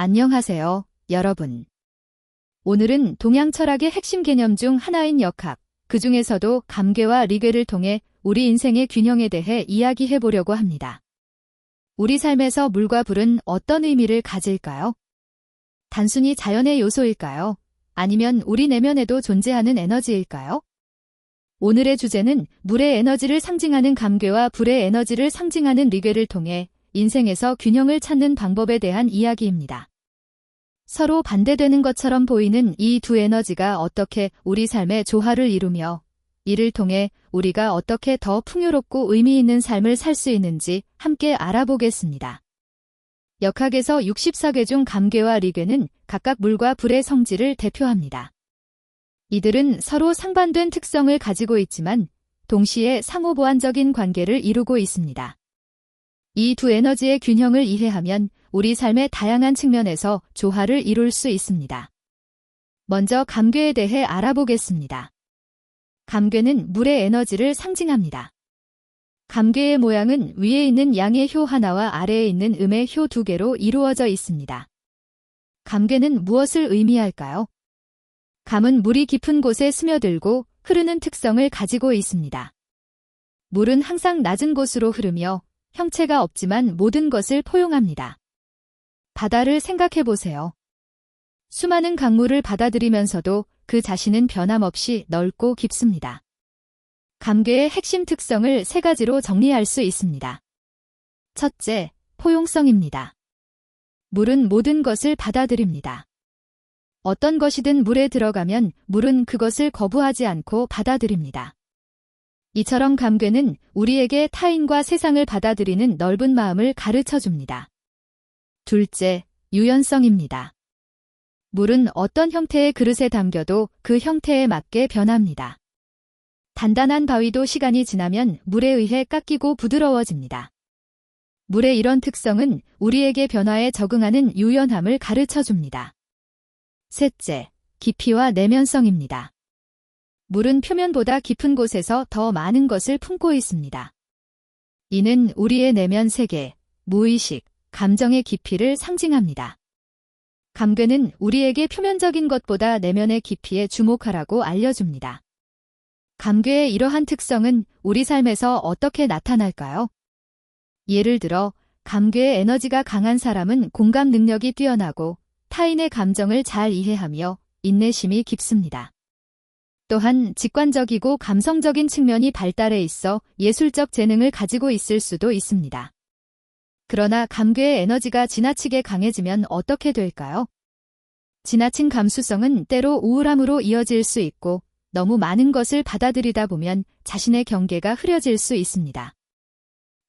안녕하세요, 여러분. 오늘은 동양 철학의 핵심 개념 중 하나인 역학, 그 중에서도 감괴와 리괴를 통해 우리 인생의 균형에 대해 이야기해 보려고 합니다. 우리 삶에서 물과 불은 어떤 의미를 가질까요? 단순히 자연의 요소일까요? 아니면 우리 내면에도 존재하는 에너지일까요? 오늘의 주제는 물의 에너지를 상징하는 감괴와 불의 에너지를 상징하는 리괴를 통해 인생에서 균형을 찾는 방법에 대한 이야기입니다. 서로 반대되는 것처럼 보이는 이 두 에너지가 어떻게 우리 삶의 조화를 이루며 이를 통해 우리가 어떻게 더 풍요롭고 의미 있는 삶을 살 수 있는지 함께 알아보겠습니다. 역학에서 64괴 중 감괴와 리괴는 각각 물과 불의 성질을 대표합니다. 이들은 서로 상반된 특성을 가지고 있지만 동시에 상호보완적인 관계를 이루고 있습니다. 이 두 에너지의 균형을 이해하면 우리 삶의 다양한 측면에서 조화를 이룰 수 있습니다. 먼저 감괴에 대해 알아보겠습니다. 감괴는 물의 에너지를 상징합니다. 감괴의 모양은 위에 있는 양의 효 하나와 아래에 있는 음의 효 두 개로 이루어져 있습니다. 감괴는 무엇을 의미할까요? 감은 물이 깊은 곳에 스며들고 흐르는 특성을 가지고 있습니다. 물은 항상 낮은 곳으로 흐르며 형체가 없지만 모든 것을 포용합니다. 바다를 생각해 보세요. 수많은 강물을 받아들이면서도 그 자신은 변함없이 넓고 깊습니다. 감괴의 핵심 특성을 세 가지로 정리할 수 있습니다. 첫째, 포용성입니다. 물은 모든 것을 받아들입니다. 어떤 것이든 물에 들어가면 물은 그것을 거부하지 않고 받아들입니다. 이처럼 감괴는 우리에게 타인과 세상을 받아들이는 넓은 마음을 가르쳐줍니다. 둘째, 유연성입니다. 물은 어떤 형태의 그릇에 담겨도 그 형태에 맞게 변합니다. 단단한 바위도 시간이 지나면 물에 의해 깎이고 부드러워집니다. 물의 이런 특성은 우리에게 변화에 적응하는 유연함을 가르쳐줍니다. 셋째, 깊이와 내면성입니다. 물은 표면보다 깊은 곳에서 더 많은 것을 품고 있습니다. 이는 우리의 내면 세계, 무의식, 감정의 깊이를 상징합니다. 감괴는 우리에게 표면적인 것보다 내면의 깊이에 주목하라고 알려줍니다. 감괴의 이러한 특성은 우리 삶에서 어떻게 나타날까요? 예를 들어, 감괴의 에너지가 강한 사람은 공감 능력이 뛰어나고 타인의 감정을 잘 이해하며 인내심이 깊습니다. 또한 직관적이고 감성적인 측면이 발달해 있어 예술적 재능을 가지고 있을 수도 있습니다. 그러나 감괴의 에너지가 지나치게 강해지면 어떻게 될까요? 지나친 감수성은 때로 우울함으로 이어질 수 있고 너무 많은 것을 받아들이다 보면 자신의 경계가 흐려질 수 있습니다.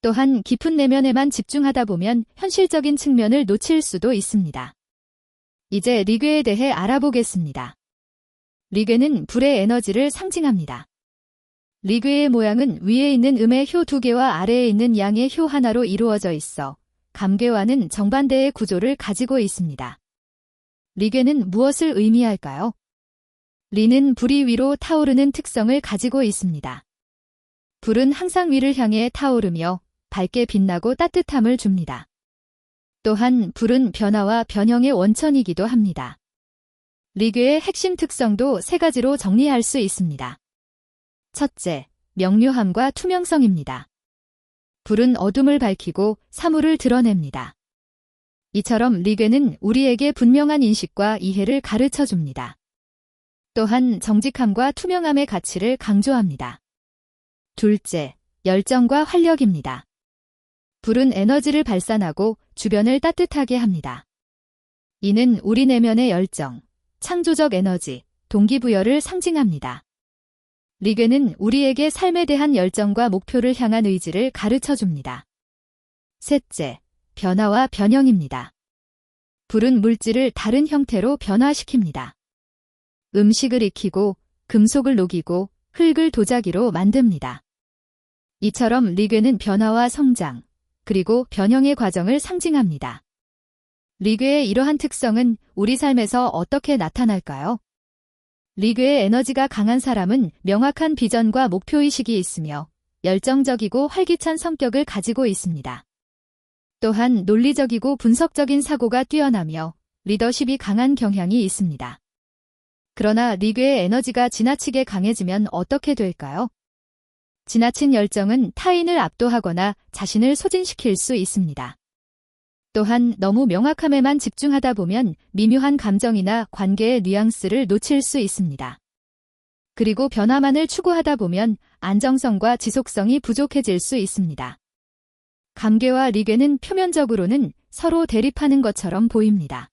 또한 깊은 내면에만 집중하다 보면 현실적인 측면을 놓칠 수도 있습니다. 이제 리괴에 대해 알아보겠습니다. 리괴는 불의 에너지를 상징합니다. 리괴의 모양은 위에 있는 음의 효 두 개와 아래에 있는 양의 효 하나로 이루어져 있어 감괴와는 정반대의 구조를 가지고 있습니다. 리괴는 무엇을 의미할까요? 리는 불이 위로 타오르는 특성을 가지고 있습니다. 불은 항상 위를 향해 타오르며 밝게 빛나고 따뜻함을 줍니다. 또한 불은 변화와 변형의 원천이기도 합니다. 리괴의 핵심 특성도 세 가지로 정리할 수 있습니다. 첫째, 명료함과 투명성입니다. 불은 어둠을 밝히고 사물을 드러냅니다. 이처럼 리괴는 우리에게 분명한 인식과 이해를 가르쳐줍니다. 또한 정직함과 투명함의 가치를 강조합니다. 둘째, 열정과 활력입니다. 불은 에너지를 발산하고 주변을 따뜻하게 합니다. 이는 우리 내면의 열정, 창조적 에너지, 동기부여를 상징합니다. 리괴는 우리에게 삶에 대한 열정과 목표를 향한 의지를 가르쳐줍니다. 셋째, 변화와 변형입니다. 불은 물질을 다른 형태로 변화시킵니다. 음식을 익히고 금속을 녹이고 흙을 도자기로 만듭니다. 이처럼 리괴는 변화와 성장, 그리고 변형의 과정을 상징합니다. 리괴의 이러한 특성은 우리 삶에서 어떻게 나타날까요? 리괴의 에너지가 강한 사람은 명확한 비전과 목표의식이 있으며 열정적이고 활기찬 성격을 가지고 있습니다. 또한 논리적이고 분석적인 사고가 뛰어나며 리더십이 강한 경향이 있습니다. 그러나 리괴의 에너지가 지나치게 강해지면 어떻게 될까요? 지나친 열정은 타인을 압도하거나 자신을 소진시킬 수 있습니다. 또한 너무 명확함에만 집중하다 보면 미묘한 감정이나 관계의 뉘앙스를 놓칠 수 있습니다. 그리고 변화만을 추구하다 보면 안정성과 지속성이 부족해질 수 있습니다. 감괴와 리괴는 표면적으로는 서로 대립하는 것처럼 보입니다.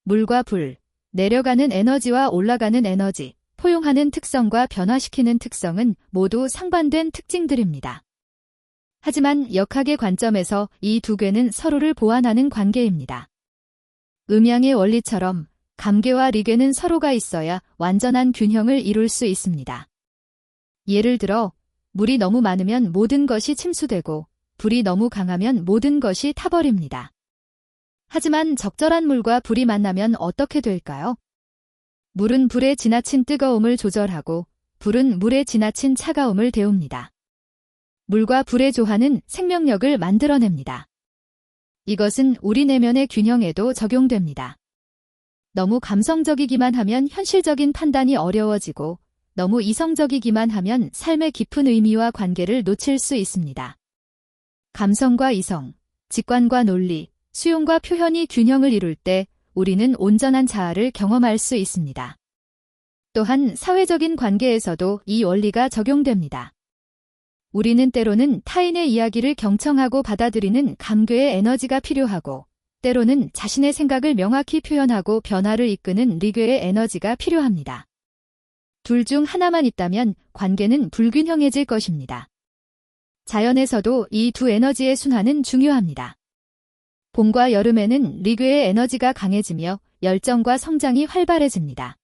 물과 불, 내려가는 에너지와 올라가는 에너지, 포용하는 특성과 변화시키는 특성은 모두 상반된 특징들입니다. 하지만 역학의 관점에서 이 두 괴는 서로를 보완하는 관계입니다. 음양의 원리처럼 감괴와 리괴는 서로가 있어야 완전한 균형을 이룰 수 있습니다. 예를 들어, 물이 너무 많으면 모든 것이 침수되고, 불이 너무 강하면 모든 것이 타버립니다. 하지만 적절한 물과 불이 만나면 어떻게 될까요? 물은 불의 지나친 뜨거움을 조절하고, 불은 물의 지나친 차가움을 데웁니다. 물과 불의 조화는 생명력을 만들어냅니다. 이것은 우리 내면의 균형에도 적용됩니다. 너무 감성적이기만 하면 현실적인 판단이 어려워지고, 너무 이성적이기만 하면 삶의 깊은 의미와 관계를 놓칠 수 있습니다. 감성과 이성, 직관과 논리, 수용과 표현이 균형을 이룰 때 우리는 온전한 자아를 경험할 수 있습니다. 또한 사회적인 관계에서도 이 원리가 적용됩니다. 우리는 때로는 타인의 이야기를 경청하고 받아들이는 감괴의 에너지가 필요하고, 때로는 자신의 생각을 명확히 표현하고 변화를 이끄는 리괴의 에너지가 필요합니다. 둘 중 하나만 있다면 관계는 불균형해질 것입니다. 자연에서도 이 두 에너지의 순환은 중요합니다. 봄과 여름에는 리괴의 에너지가 강해지며 열정과 성장이 활발해집니다.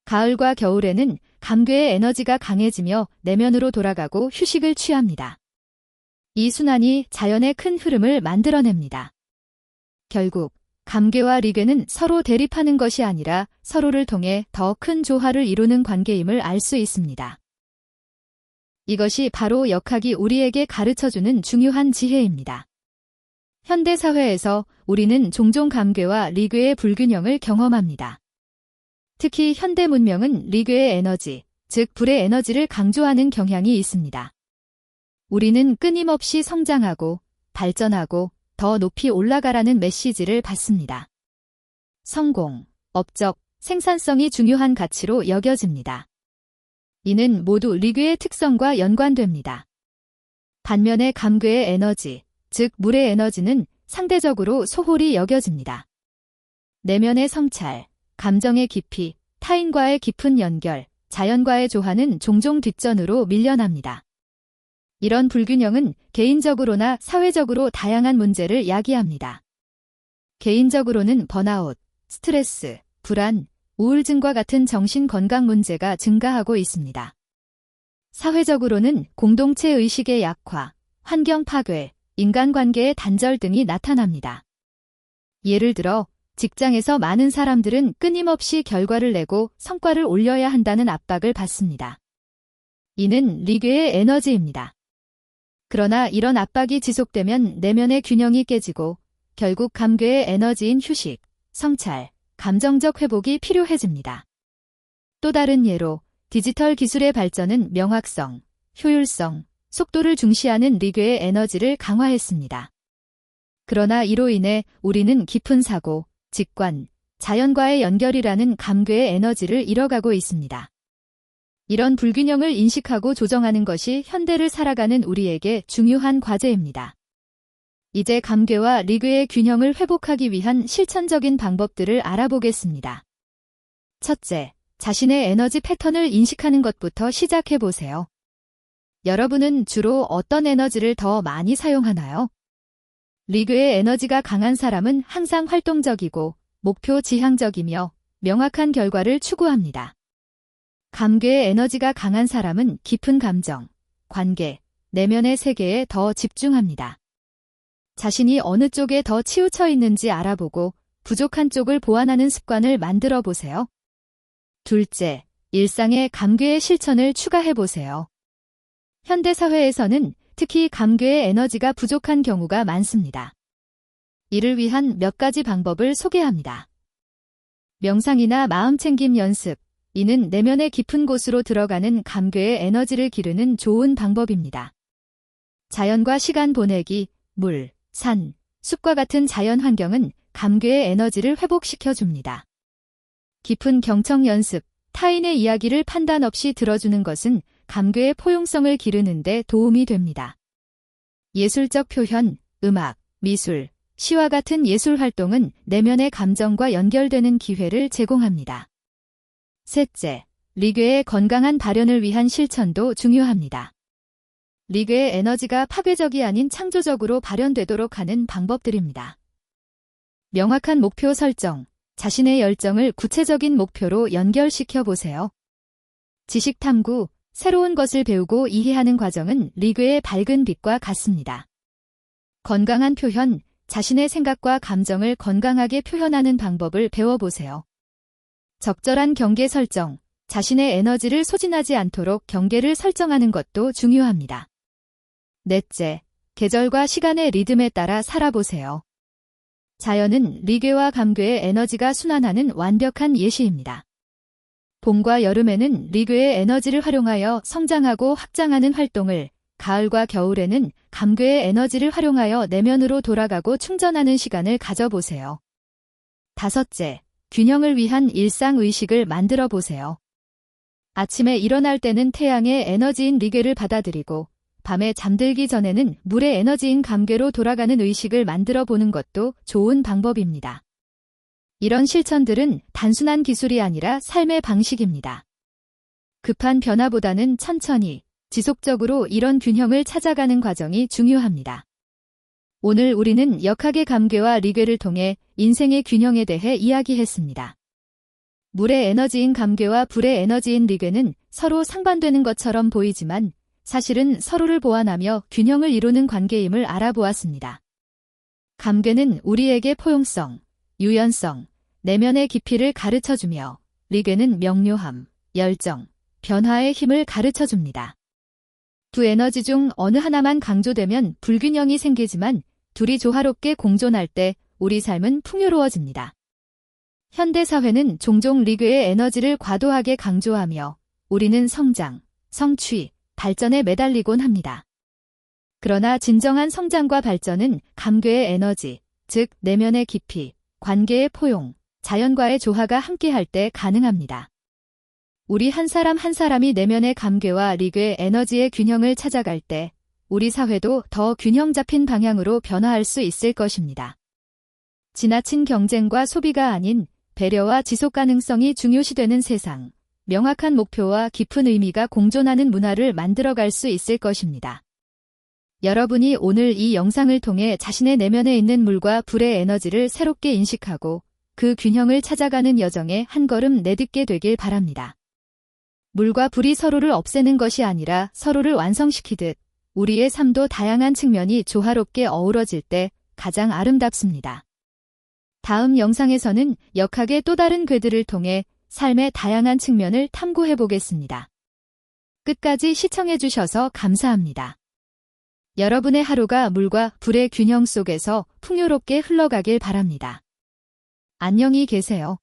가을과 겨울에는 감괴의 에너지가 강해지며 내면으로 돌아가고 휴식을 취합니다. 이 순환이 자연의 큰 흐름을 만들어냅니다. 결국 감괴와 리괴는 서로 대립하는 것이 아니라 서로를 통해 더 큰 조화를 이루는 관계임을 알 수 있습니다. 이것이 바로 역학이 우리에게 가르쳐주는 중요한 지혜입니다. 현대사회에서 우리는 종종 감괴와 리괴의 불균형을 경험합니다. 특히 현대 문명은 리괴의 에너지, 즉 불의 에너지를 강조하는 경향이 있습니다. 우리는 끊임없이 성장하고 발전하고 더 높이 올라가라는 메시지를 받습니다. 성공, 업적, 생산성이 중요한 가치로 여겨집니다. 이는 모두 리괴의 특성과 연관됩니다. 반면에 감괴의 에너지, 즉 물의 에너지는 상대적으로 소홀히 여겨집니다. 내면의 성찰, 감정의 깊이, 타인과의 깊은 연결, 자연과의 조화는 종종 뒷전으로 밀려납니다. 이런 불균형은 개인적으로나 사회적으로 다양한 문제를 야기합니다. 개인적으로는 번아웃, 스트레스, 불안, 우울증과 같은 정신건강 문제가 증가하고 있습니다. 사회적으로는 공동체 의식의 약화, 환경 파괴, 인간관계의 단절 등이 나타납니다. 예를 들어 직장에서 많은 사람들은 끊임없이 결과를 내고 성과를 올려야 한다는 압박을 받습니다. 이는 리괴의 에너지입니다. 그러나 이런 압박이 지속되면 내면의 균형이 깨지고 결국 감괴의 에너지인 휴식, 성찰, 감정적 회복이 필요해집니다. 또 다른 예로 디지털 기술의 발전은 명확성, 효율성, 속도를 중시하는 리괴의 에너지를 강화했습니다. 그러나 이로 인해 우리는 깊은 사고, 직관, 자연과의 연결이라는 감괴의 에너지를 잃어가고 있습니다. 이런 불균형을 인식하고 조정하는 것이 현대를 살아가는 우리에게 중요한 과제입니다. 이제 감괴와 리괴의 균형을 회복하기 위한 실천적인 방법들을 알아보겠습니다. 첫째, 자신의 에너지 패턴을 인식하는 것부터 시작해 보세요. 여러분은 주로 어떤 에너지를 더 많이 사용하나요? 리괴의 에너지가 강한 사람은 항상 활동적이고 목표 지향적이며 명확한 결과를 추구합니다. 감괴의 에너지가 강한 사람은 깊은 감정, 관계, 내면의 세계에 더 집중합니다. 자신이 어느 쪽에 더 치우쳐 있는지 알아보고 부족한 쪽을 보완하는 습관을 만들어 보세요. 둘째, 일상의 감괴의 실천을 추가해 보세요. 현대사회에서는 특히 감괴의 에너지가 부족한 경우가 많습니다. 이를 위한 몇 가지 방법을 소개합니다. 명상이나 마음챙김 연습. 이는 내면의 깊은 곳으로 들어가는 감괴의 에너지를 기르는 좋은 방법입니다. 자연과 시간 보내기, 물, 산, 숲과 같은 자연 환경은 감괴의 에너지를 회복시켜 줍니다. 깊은 경청 연습. 타인의 이야기를 판단 없이 들어주는 것은 감괴의 포용성을 기르는 데 도움이 됩니다. 예술적 표현, 음악, 미술, 시와 같은 예술 활동은 내면의 감정과 연결되는 기회를 제공합니다. 셋째, 리괴의 건강한 발현을 위한 실천도 중요합니다. 리괴의 에너지가 파괴적이 아닌 창조적으로 발현되도록 하는 방법들입니다. 명확한 목표 설정. 자신의 열정을 구체적인 목표로 연결시켜 보세요. 지식 탐구, 새로운 것을 배우고 이해하는 과정은 리괴의 밝은 빛과 같습니다. 건강한 표현, 자신의 생각과 감정을 건강하게 표현하는 방법을 배워보세요. 적절한 경계 설정, 자신의 에너지를 소진하지 않도록 경계를 설정하는 것도 중요합니다. 넷째, 계절과 시간의 리듬에 따라 살아보세요. 자연은 리괴와 감괴의 에너지가 순환하는 완벽한 예시입니다. 봄과 여름에는 리괴의 에너지를 활용하여 성장하고 확장하는 활동을, 가을과 겨울에는 감괴의 에너지를 활용하여 내면으로 돌아가고 충전하는 시간을 가져보세요. 다섯째, 균형을 위한 일상의식을 만들어 보세요. 아침에 일어날 때는 태양의 에너지인 리괴를 받아들이고, 밤에 잠들기 전에는 물의 에너지인 감괴로 돌아가는 의식을 만들어 보는 것도 좋은 방법입니다. 이런 실천들은 단순한 기술이 아니라 삶의 방식입니다. 급한 변화보다는 천천히, 지속적으로 이런 균형을 찾아가는 과정이 중요합니다. 오늘 우리는 역학의 감괴와 리괴를 통해 인생의 균형에 대해 이야기했습니다. 물의 에너지인 감괴와 불의 에너지인 리괴는 서로 상반되는 것처럼 보이지만 사실은 서로를 보완하며 균형을 이루는 관계임을 알아보았습니다. 감괴는 우리에게 포용성, 유연성, 내면의 깊이를 가르쳐주며 리괴는 명료함, 열정, 변화의 힘을 가르쳐줍니다. 두 에너지 중 어느 하나만 강조되면 불균형이 생기지만 둘이 조화롭게 공존할 때 우리 삶은 풍요로워집니다. 현대사회는 종종 리괴의 에너지를 과도하게 강조하며 우리는 성장, 성취, 발전에 매달리곤 합니다. 그러나 진정한 성장과 발전은 감괴의 에너지, 즉 내면의 깊이, 관계의 포용, 자연과의 조화가 함께할 때 가능합니다. 우리 한 사람 한 사람이 내면의 감괴와 리괴의 에너지의 균형을 찾아갈 때 우리 사회도 더 균형 잡힌 방향으로 변화할 수 있을 것입니다. 지나친 경쟁과 소비가 아닌 배려와 지속 가능성이 중요시되는 세상, 명확한 목표와 깊은 의미가 공존하는 문화를 만들어갈 수 있을 것입니다. 여러분이 오늘 이 영상을 통해 자신의 내면에 있는 물과 불의 에너지를 새롭게 인식하고 그 균형을 찾아가는 여정에 한 걸음 내딛게 되길 바랍니다. 물과 불이 서로를 없애는 것이 아니라 서로를 완성시키듯 우리의 삶도 다양한 측면이 조화롭게 어우러질 때 가장 아름답습니다. 다음 영상에서는 역학의 또 다른 궤들을 통해 삶의 다양한 측면을 탐구해 보겠습니다. 끝까지 시청해 주셔서 감사합니다. 여러분의 하루가 물과 불의 균형 속에서 풍요롭게 흘러가길 바랍니다. 안녕히 계세요.